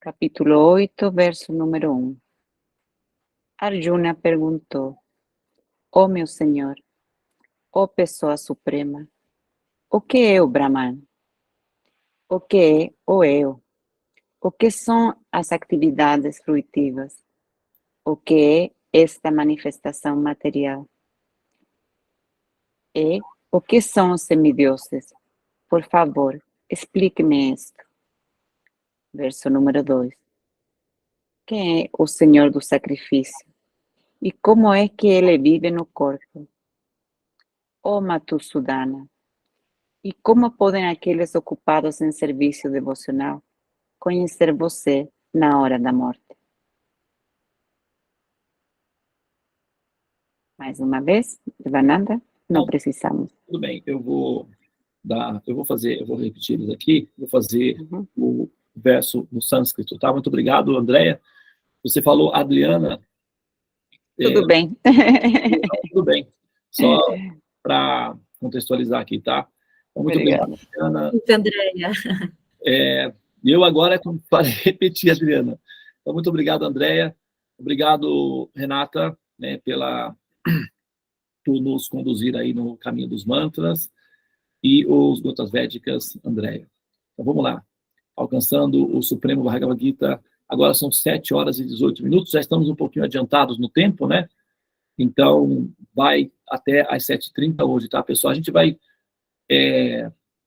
Capítulo 8, verso número 1. Arjuna perguntou: Ó meu Senhor, ó Pessoa Suprema, o que é o Brahman? O que é o eu? O que são as atividades fruitivas? O que é esta manifestação material? E o que são os semideuses? Por favor, explique-me isto. Verso número 2. Quem é o Senhor do sacrifício? E como é que ele vive no corpo? Ó Madhusudana, e como podem aqueles ocupados em serviço devocional conhecer você na hora da morte? Mais uma vez, Devananda, não precisamos. Tudo bem, eu vou repetir eles aqui, vou fazer o verso no sânscrito, tá? Muito obrigado, Andréia. Você falou Adriana. Tudo bem. Tudo bem. Só para contextualizar aqui, tá? Então, muito obrigado, Adriana. Muito, Andréia. E eu agora para repetir, Adriana. Então, muito obrigado, Andréia. Obrigado, Renata, né, por nos conduzir aí no caminho dos mantras, e os Gotas Védicas, Andréia. Então, vamos lá. Alcançando o Supremo Bhagavad Gita, agora são 7 horas e 18 minutos, já estamos um pouquinho adiantados no tempo, né? Então, vai até às 7h30 hoje, tá, pessoal? A gente vai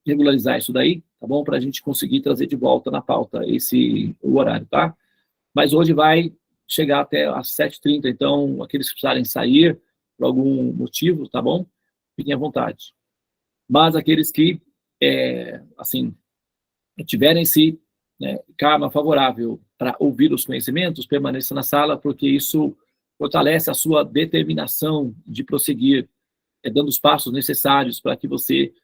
regularizar isso daí, tá bom? Para a gente conseguir trazer de volta na pauta o horário, tá? Mas hoje vai chegar até às 7h30, então, aqueles que precisarem sair por algum motivo, tá bom? Fiquem à vontade. Mas aqueles que, tiverem karma favorável para ouvir os conhecimentos, permaneça na sala, porque isso fortalece a sua determinação de prosseguir, dando os passos necessários para que você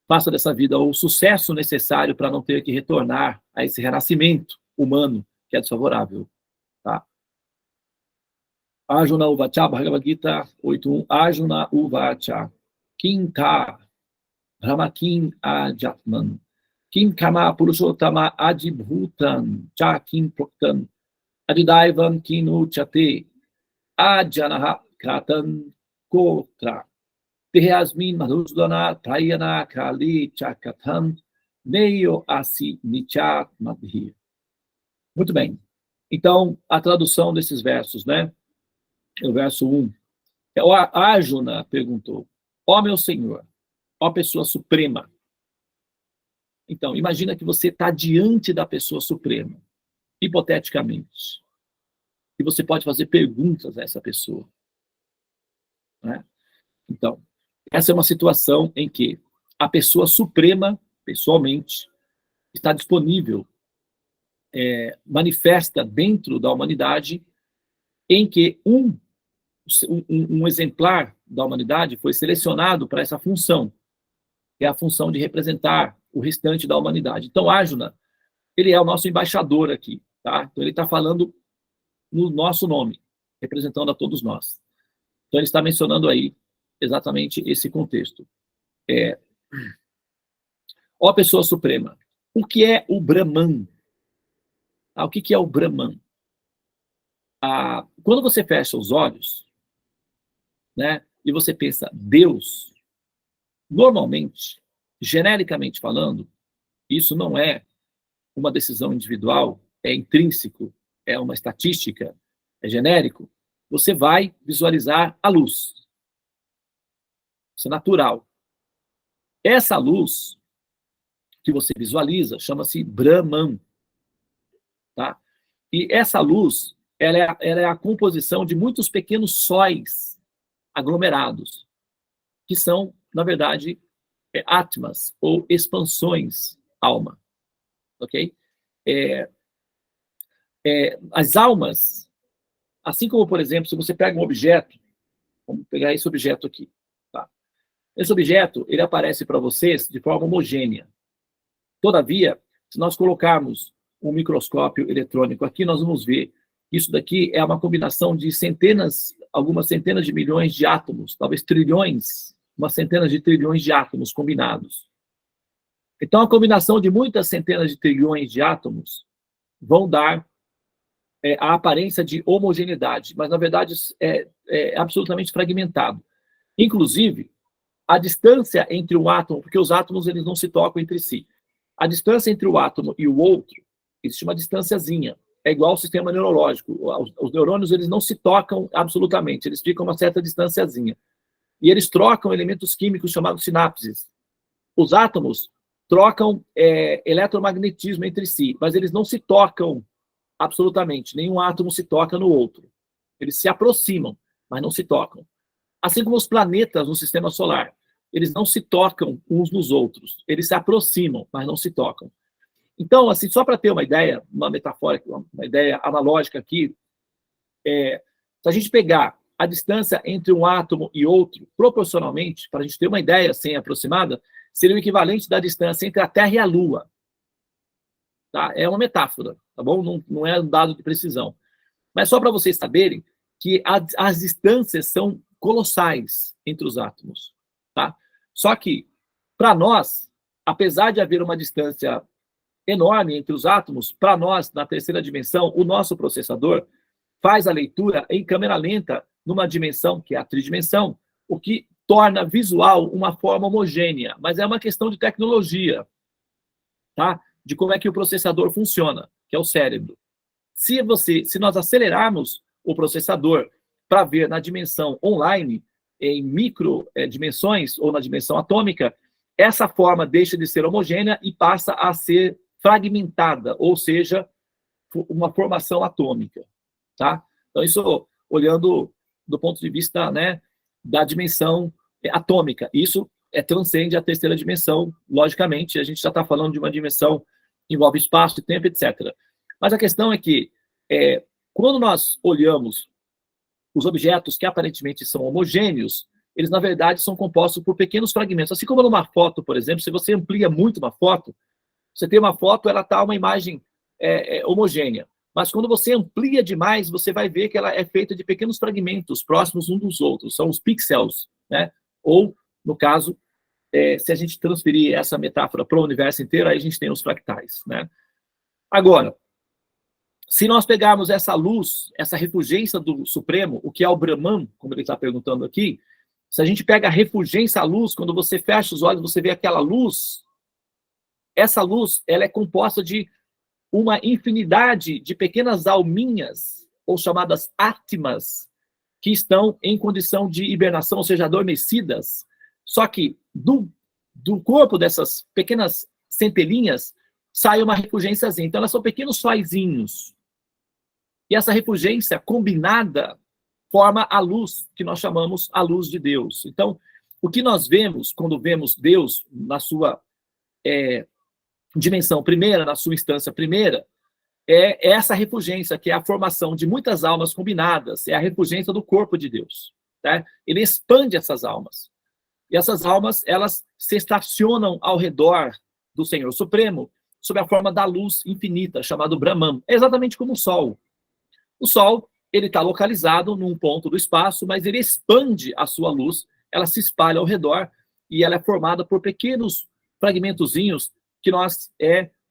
faça dessa vida o sucesso necessário para não ter que retornar a esse renascimento humano que é desfavorável. Tá? Arjuna Uvacha, Bhagavad Gita 8.1. Arjuna Uvacha, Kinka Brahmakin Ajatman, Kim Kama Purushottama Adibhutan, Cha Kim Proktan, Adidaivam Kinu Chate, Ajanaha Kratan Kotra, Tehasmin Madhusudana Prayana Kali Chakatam, Neyo Asi Nichat Madhir. Muito bem. Então, a tradução desses versos, né? O verso 1. O Arjuna perguntou: ó meu Senhor, ó pessoa suprema. Então, imagina que você está diante da pessoa suprema, hipoteticamente. E você pode fazer perguntas a essa pessoa. Né? Então, essa é uma situação em que a pessoa suprema, pessoalmente, está disponível, manifesta dentro da humanidade, em que um exemplar da humanidade foi selecionado para essa função, que é a função de representar o restante da humanidade. Então, Arjuna, ele é o nosso embaixador aqui, tá? Então, ele está falando no nosso nome, representando a todos nós. Então, ele está mencionando aí exatamente esse contexto. Ó pessoa suprema, o que é o Brahman? O que é o Brahman? Quando você fecha os olhos, né, e você pensa Deus, normalmente, genericamente falando, isso não é uma decisão individual, é intrínseco, é uma estatística, é genérico, você vai visualizar a luz. Isso é natural. Essa luz que você visualiza chama-se Brahman. Tá? E essa luz, ela é a composição de muitos pequenos sóis aglomerados, que são, na verdade, atmas, ou expansões alma. Ok? As almas, assim como, por exemplo, se você pega um objeto, vamos pegar esse objeto aqui. Tá? Esse objeto, ele aparece para vocês de forma homogênea. Todavia, se nós colocarmos um microscópio eletrônico aqui, nós vamos ver que isso daqui é uma combinação de algumas centenas de milhões de átomos, talvez trilhões, umas centenas de trilhões de átomos combinados. Então, a combinação de muitas centenas de trilhões de átomos vão dar a aparência de homogeneidade, mas na verdade é absolutamente fragmentado. Inclusive, a distância entre um átomo, porque os átomos eles não se tocam entre si, a distância entre o átomo e o outro, existe uma distânciazinha. É igual ao sistema neurológico. Os neurônios eles não se tocam absolutamente, eles ficam a uma certa distânciazinha. E eles trocam elementos químicos chamados sinapses. Os átomos trocam eletromagnetismo entre si, mas eles não se tocam absolutamente. Nenhum átomo se toca no outro. Eles se aproximam, mas não se tocam. Assim como os planetas no sistema solar. Eles não se tocam uns nos outros. Eles se aproximam, mas não se tocam. Então, assim, só para ter uma ideia, uma metafórica, uma ideia analógica aqui, se a gente pegar a distância entre um átomo e outro, proporcionalmente, para a gente ter uma ideia assim aproximada, seria o equivalente da distância entre a Terra e a Lua. Tá? É uma metáfora, tá bom? Não é um dado de precisão. Mas só para vocês saberem que as distâncias são colossais entre os átomos. Tá? Só que, para nós, apesar de haver uma distância enorme entre os átomos, para nós, na terceira dimensão, o nosso processador faz a leitura em câmera lenta numa dimensão, que é a tridimensão, o que torna visual uma forma homogênea, mas é uma questão de tecnologia, tá? De como é que o processador funciona, que é o cérebro. Se nós acelerarmos o processador para ver na dimensão online, em micro dimensões ou na dimensão atômica, essa forma deixa de ser homogênea e passa a ser fragmentada, ou seja, uma formação atômica, tá? Então, isso olhando do ponto de vista, né, da dimensão atômica. Isso transcende a terceira dimensão, logicamente, a gente já está falando de uma dimensão que envolve espaço, tempo, etc. Mas a questão é que, quando nós olhamos os objetos que aparentemente são homogêneos, eles, na verdade, são compostos por pequenos fragmentos. Assim como numa foto, por exemplo, se você amplia muito uma foto, você tem uma foto, ela está uma imagem homogênea. Mas quando você amplia demais, você vai ver que ela é feita de pequenos fragmentos próximos uns dos outros. São os pixels, né? Ou, no caso, se a gente transferir essa metáfora para o universo inteiro, aí a gente tem os fractais, né? Agora, se nós pegarmos essa luz, essa refulgência do Supremo, o que é o Brahman, como ele está perguntando aqui, se a gente pega a refulgência, a luz, quando você fecha os olhos, você vê aquela luz, essa luz, ela é composta de uma infinidade de pequenas alminhas, ou chamadas átmas, que estão em condição de hibernação, ou seja, adormecidas. Só que do corpo dessas pequenas centelhinhas sai uma refulgênciazinha. Então, elas são pequenos sóizinhos. E essa refulgência combinada forma a luz, que nós chamamos a luz de Deus. Então, o que nós vemos quando vemos Deus na sua dimensão primeira, na sua instância primeira, é essa refulgência, que é a formação de muitas almas combinadas, é a refulgência do corpo de Deus. Tá? Ele expande essas almas. E essas almas, elas se estacionam ao redor do Senhor Supremo, sob a forma da luz infinita, chamado Brahman. É exatamente como o Sol. O Sol, ele está localizado num ponto do espaço, mas ele expande a sua luz, ela se espalha ao redor, e ela é formada por pequenos fragmentozinhos que nós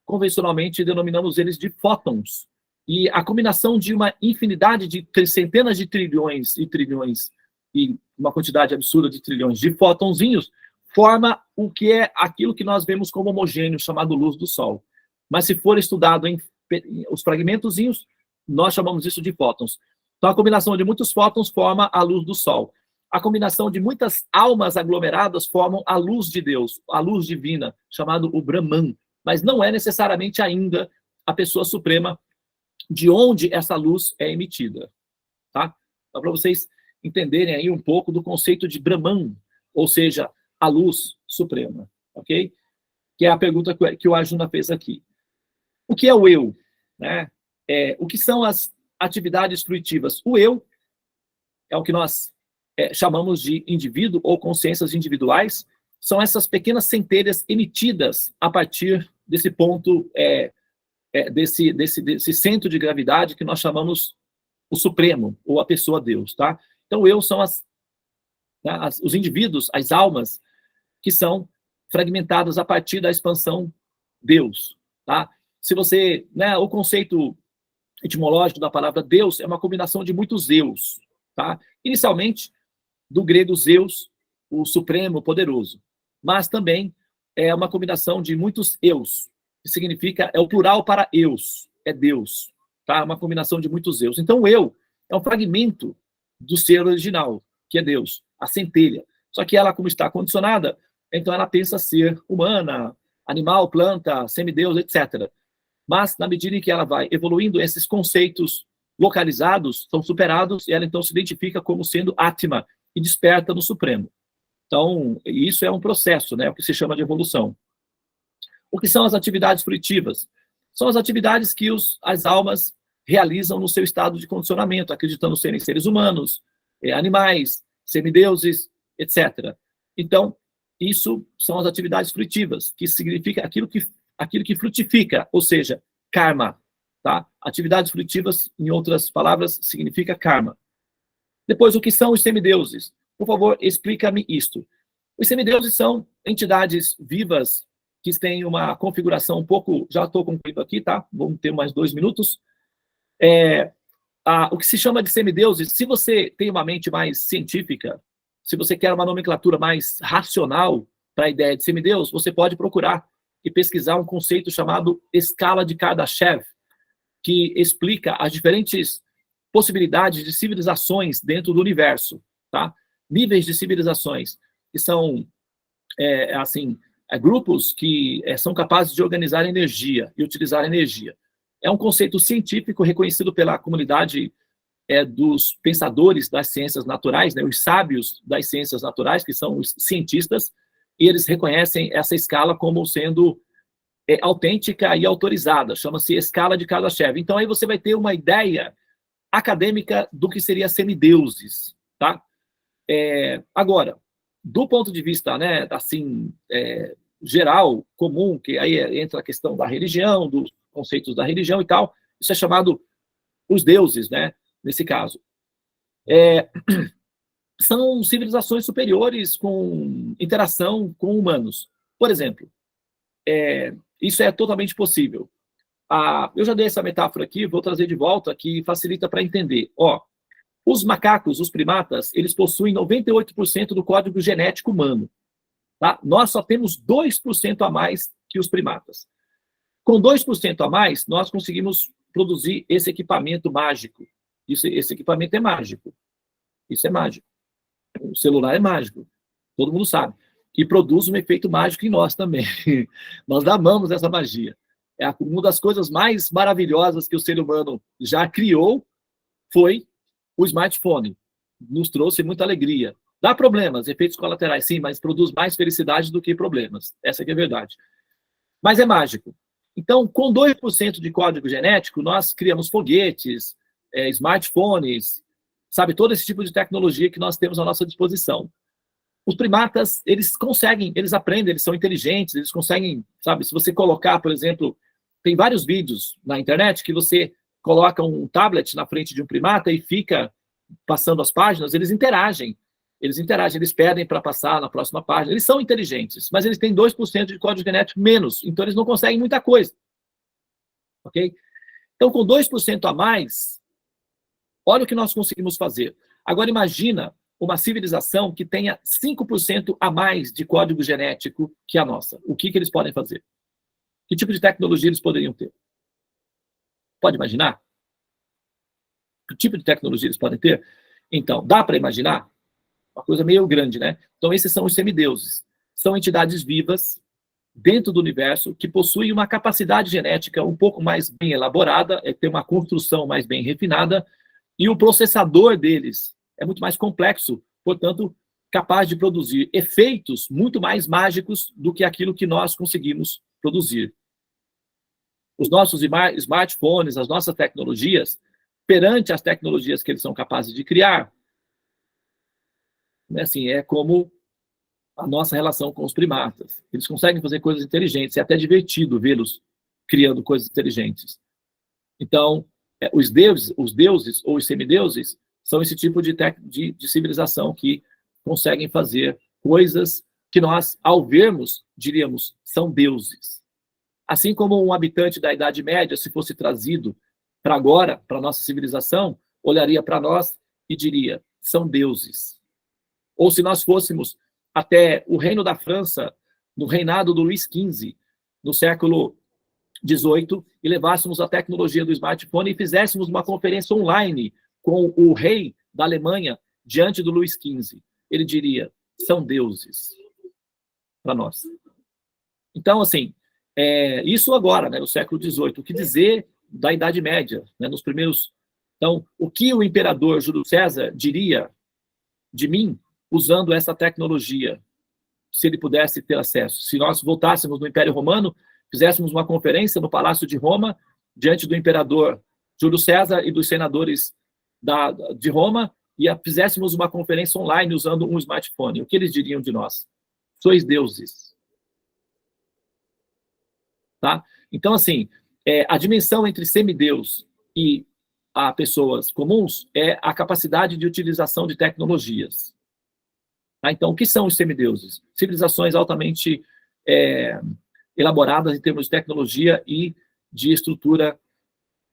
convencionalmente denominamos eles de fótons. E a combinação de uma infinidade de centenas de trilhões e trilhões e uma quantidade absurda de trilhões de fótonzinhos forma o que é aquilo que nós vemos como homogêneo, chamado luz do Sol. Mas se for estudado em os fragmentozinhos, nós chamamos isso de fótons. Então, a combinação de muitos fótons forma a luz do Sol. A combinação de muitas almas aglomeradas formam a luz de Deus, a luz divina, chamado o Brahman. Mas não é necessariamente ainda a pessoa suprema de onde essa luz é emitida. Tá? Então, para vocês entenderem aí um pouco do conceito de Brahman, ou seja, a luz suprema. Ok? Que é a pergunta que o Arjuna fez aqui. O que é o eu? Né? O que são as atividades fruitivas? O eu é o que nós chamamos de indivíduo ou consciências individuais, são essas pequenas centelhas emitidas a partir desse ponto, desse centro de gravidade que nós chamamos o Supremo, ou a pessoa Deus. Tá? Então, eu são os indivíduos, as almas, que são fragmentadas a partir da expansão Deus. Tá? se você, né, o conceito etimológico da palavra Deus é uma combinação de muitos eus, tá? Inicialmente, do grego Zeus, o supremo poderoso, mas também é uma combinação de muitos eus, que significa, é o plural para eus, é Deus, tá? Uma combinação de muitos eus. Então, o eu é um fragmento do ser original, que é Deus, a centelha. Só que ela, como está condicionada, então ela pensa ser humana, animal, planta, semideus, etc. Mas, na medida em que ela vai evoluindo, esses conceitos localizados são superados e ela, então, se identifica como sendo Atma e desperta no Supremo. Então, isso é um processo, né, o que se chama de evolução. O que são as atividades fruitivas? São as atividades que as almas realizam no seu estado de condicionamento, acreditando serem seres humanos, animais, semideuses, etc. Então, isso são as atividades fruitivas, que significa aquilo que frutifica, ou seja, karma. Tá? Atividades fruitivas, em outras palavras, significa karma. Depois, o que são os semideuses? Por favor, explica-me isto. Os semideuses são entidades vivas que têm uma configuração um pouco... Já estou concluindo aqui, tá? Vamos ter mais 2 minutos. O que se chama de semideuses, se você tem uma mente mais científica, se você quer uma nomenclatura mais racional para a ideia de semideus, você pode procurar e pesquisar um conceito chamado escala de Kardashev, que explica as diferentes possibilidades de civilizações dentro do universo, tá? Níveis de civilizações, que são, grupos que são capazes de organizar energia e utilizar energia. É um conceito científico reconhecido pela comunidade dos pensadores das ciências naturais, né, os sábios das ciências naturais, que são os cientistas, e eles reconhecem essa escala como sendo autêntica e autorizada, chama-se escala de Kardashev. Então, aí você vai ter uma ideia acadêmica do que seria semideuses, tá? Agora, do ponto de vista, né, assim, geral, comum, que aí entra a questão da religião, dos conceitos da religião e tal, isso é chamado os deuses, né, nesse caso. São civilizações superiores com interação com humanos. Por exemplo, isso é totalmente possível. Eu já dei essa metáfora aqui, vou trazer de volta, que facilita para entender. Os macacos, os primatas, eles possuem 98% do código genético humano. Tá? Nós só temos 2% a mais que os primatas. Com 2% a mais, nós conseguimos produzir esse equipamento mágico. Esse equipamento é mágico. Isso é mágico. O celular é mágico. Todo mundo sabe. E produz um efeito mágico em nós também. Nós amamos essa magia. Uma das coisas mais maravilhosas que o ser humano já criou foi o smartphone. Nos trouxe muita alegria. Dá problemas, efeitos colaterais, sim, mas produz mais felicidade do que problemas. Essa que é a verdade. Mas é mágico. Então, com 2% de código genético, nós criamos foguetes, smartphones, sabe, todo esse tipo de tecnologia que nós temos à nossa disposição. Os primatas, eles conseguem, eles aprendem, eles são inteligentes, eles conseguem, sabe, se você colocar, por exemplo, tem vários vídeos na internet que você coloca um tablet na frente de um primata e fica passando as páginas, eles interagem, eles pedem para passar na próxima página, eles são inteligentes, mas eles têm 2% de código genético menos, então eles não conseguem muita coisa. Ok? Então, com 2% a mais, olha o que nós conseguimos fazer. Agora, imagina uma civilização que tenha 5% a mais de código genético que a nossa. O que eles podem fazer? Que tipo de tecnologia eles poderiam ter? Pode imaginar? Que tipo de tecnologia eles podem ter? Então, dá para imaginar? Uma coisa meio grande, né? Então, esses são os semideuses. São entidades vivas dentro do universo que possuem uma capacidade genética um pouco mais bem elaborada, tem uma construção mais bem refinada, e o processador deles é muito mais complexo, portanto, capaz de produzir efeitos muito mais mágicos do que aquilo que nós conseguimos produzir. Os nossos smartphones, as nossas tecnologias, perante as tecnologias que eles são capazes de criar, assim, é como a nossa relação com os primatas. Eles conseguem fazer coisas inteligentes, é até divertido vê-los criando coisas inteligentes. Então, os deuses ou os semideuses são esse tipo de civilização que conseguem fazer coisas que nós, ao vermos, diríamos, são deuses. Assim como um habitante da Idade Média, se fosse trazido para agora, para a nossa civilização, olharia para nós e diria, são deuses. Ou se nós fôssemos até o reino da França, no reinado do Luís XV, no século XVIII, e levássemos a tecnologia do smartphone e fizéssemos uma conferência online com o rei da Alemanha diante do Luís XV. Ele diria, são deuses para nós. Então, assim, isso agora, né, no século XVIII. O que dizer da Idade Média, né, nos primeiros... Então, o que o imperador Júlio César diria de mim usando essa tecnologia, se ele pudesse ter acesso? Se nós voltássemos no Império Romano, fizéssemos uma conferência no Palácio de Roma, diante do imperador Júlio César e dos senadores de Roma, e fizéssemos uma conferência online usando um smartphone, o que eles diriam de nós? Sois deuses. Tá? Então, assim, a dimensão entre semideus e a pessoas comuns é a capacidade de utilização de tecnologias. Tá? Então, o que são os semideuses? Civilizações altamente elaboradas em termos de tecnologia e de estrutura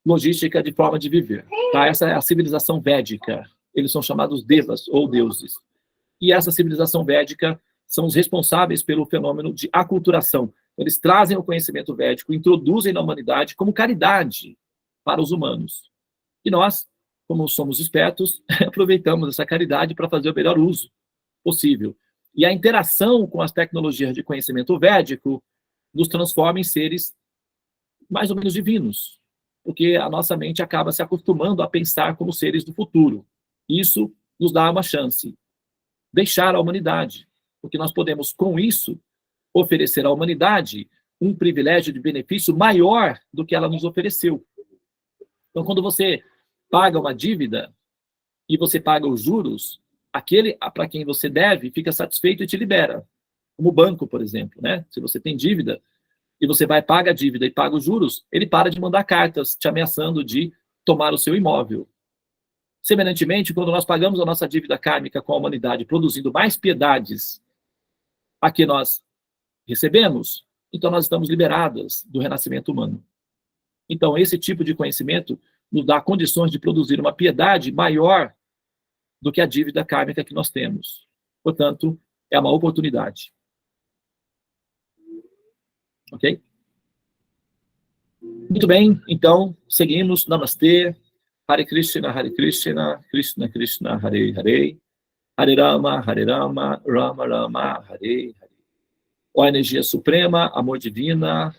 logística de forma de viver. Tá? Essa é a civilização védica. Eles são chamados devas, ou deuses. E essa civilização védica são os responsáveis pelo fenômeno de aculturação. Eles trazem o conhecimento védico, introduzem na humanidade como caridade para os humanos. E nós, como somos espertos, aproveitamos essa caridade para fazer o melhor uso possível. E a interação com as tecnologias de conhecimento védico nos transforma em seres mais ou menos divinos, porque a nossa mente acaba se acostumando a pensar como seres do futuro. Isso nos dá uma chance. Deixar a humanidade, porque nós podemos, com isso, oferecer à humanidade um privilégio de benefício maior do que ela nos ofereceu. Então, quando você paga uma dívida e você paga os juros, aquele para quem você deve fica satisfeito e te libera. Como o banco, por exemplo, né? Se você tem dívida e você vai paga a dívida e paga os juros, ele para de mandar cartas te ameaçando de tomar o seu imóvel. Semelhantemente, quando nós pagamos a nossa dívida kármica com a humanidade, produzindo mais piedades a que nós recebemos, então nós estamos liberadas do renascimento humano. Então, esse tipo de conhecimento nos dá condições de produzir uma piedade maior do que a dívida kármica que nós temos. Portanto, é uma oportunidade. Ok? Muito bem, então, seguimos. Namastê. Hare Krishna, Krishna Krishna, Hare Hare, Hare Rama, Rama Rama, Hare Hare. Ó energia suprema, amor divina,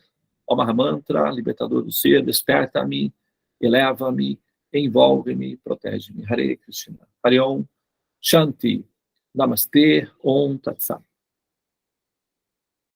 ó Mahamantra, libertador do ser, desperta-me, eleva-me, envolve-me, protege-me. Hare Krishna. Hare Om, Shanti, Namastê, Om Tat Sat.